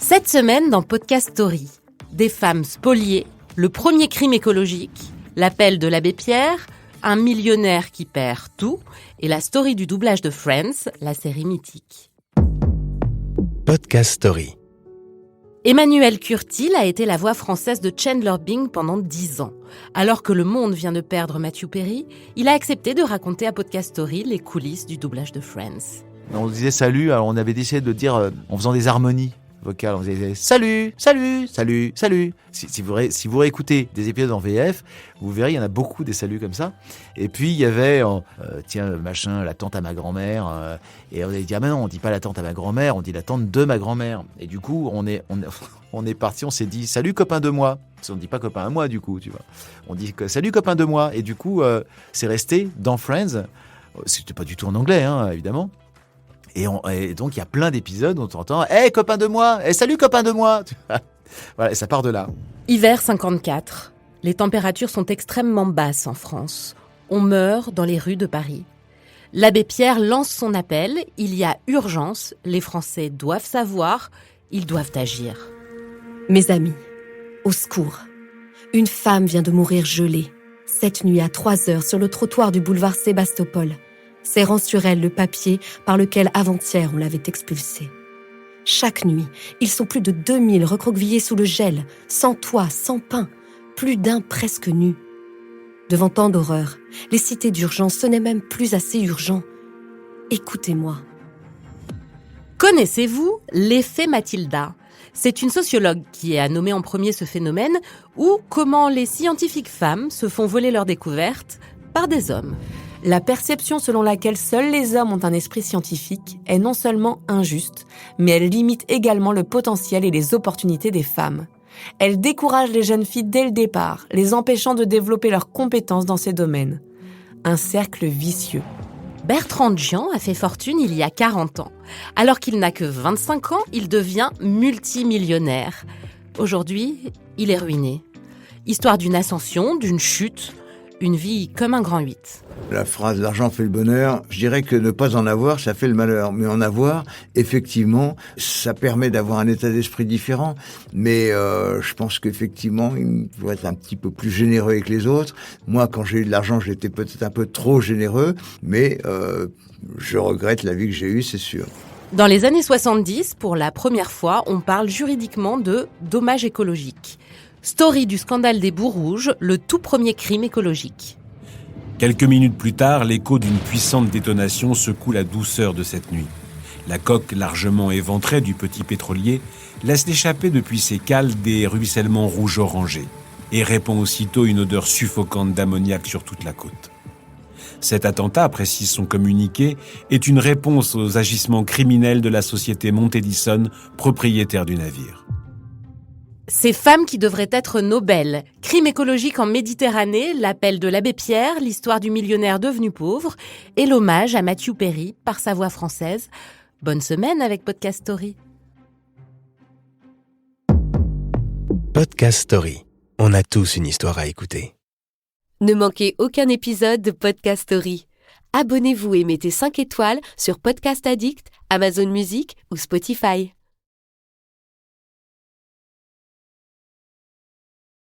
Cette semaine dans Podcast Story, des femmes spoliées, le premier crime écologique, l'appel de l'abbé Pierre, un millionnaire qui perd tout et la story du doublage de Friends, la série mythique. Podcast Story. Emmanuel Curtil a été la voix française de Chandler Bing pendant 10 ans. Alors que le monde vient de perdre Matthew Perry, il a accepté de raconter à Podcast Story les coulisses du doublage de Friends. On disait salut, alors on avait décidé de le dire en faisant des harmonies vocales. On disait salut, salut, salut, salut. Si vous réécoutez des épisodes en VF, vous verrez, il y en a beaucoup des saluts comme ça. Et puis il y avait, tiens, machin, la tante à ma grand-mère. Et on avait dit, ah ben non, on dit pas la tante à ma grand-mère, on dit la tante de ma grand-mère. Et du coup, on est parti, on s'est dit, salut copain de moi. Parce qu'on ne dit pas copain à moi, du coup, tu vois. On dit salut copain de moi. Et du coup, c'est resté dans Friends. C'était pas du tout en anglais, hein, évidemment. Et donc, il y a plein d'épisodes où on t'entend « Hey, copain de moi! Hey, salut, copain de moi !» Voilà, et ça part de là. Hiver 54. Les températures sont extrêmement basses en France. On meurt dans les rues de Paris. L'abbé Pierre lance son appel. Il y a urgence. Les Français doivent savoir. Ils doivent agir. Mes amis, au secours. Une femme vient de mourir gelée, cette nuit à 3h sur le trottoir du boulevard Sébastopol, serrant sur elle le papier par lequel avant-hier on l'avait expulsée. Chaque nuit, ils sont plus de 2000 recroquevillés sous le gel, sans toit, sans pain, plus d'un presque nu. Devant tant d'horreur, les cités d'urgence, ce n'est même plus assez urgent. Écoutez-moi. Connaissez-vous l'effet Mathilda ? C'est une sociologue qui a nommé en premier ce phénomène, ou comment les scientifiques femmes se font voler leurs découvertes par des hommes. La perception selon laquelle seuls les hommes ont un esprit scientifique est non seulement injuste, mais elle limite également le potentiel et les opportunités des femmes. Elle décourage les jeunes filles dès le départ, les empêchant de développer leurs compétences dans ces domaines. Un cercle vicieux. Bertrand Jean a fait fortune il y a 40 ans. Alors qu'il n'a que 25 ans, il devient multimillionnaire. Aujourd'hui, il est ruiné. Histoire d'une ascension, d'une chute, une vie comme un grand 8. La phrase « l'argent fait le bonheur », je dirais que ne pas en avoir, ça fait le malheur. Mais en avoir, effectivement, ça permet d'avoir un état d'esprit différent. Mais je pense qu'effectivement, il faut être un petit peu plus généreux avec les autres. Moi, quand j'ai eu de l'argent, j'étais peut-être un peu trop généreux, mais je regrette la vie que j'ai eue, c'est sûr. Dans les années 70, pour la première fois, on parle juridiquement de dommage écologique. Story du scandale des boues rouges, le tout premier crime écologique. Quelques minutes plus tard, l'écho d'une puissante détonation secoue la douceur de cette nuit. La coque largement éventrée du petit pétrolier laisse échapper depuis ses cales des ruissellements rouge-orangé et répand aussitôt une odeur suffocante d'ammoniac sur toute la côte. Cet attentat, précise son communiqué, est une réponse aux agissements criminels de la société Montedison, propriétaire du navire. Ces femmes qui devraient être nos belles. Crime écologique en Méditerranée, l'appel de l'abbé Pierre, l'histoire du millionnaire devenu pauvre et l'hommage à Matthew Perry par sa voix française. Bonne semaine avec Podcast Story. Podcast Story. On a tous une histoire à écouter. Ne manquez aucun épisode de Podcast Story. Abonnez-vous et mettez 5 étoiles sur Podcast Addict, Amazon Music ou Spotify.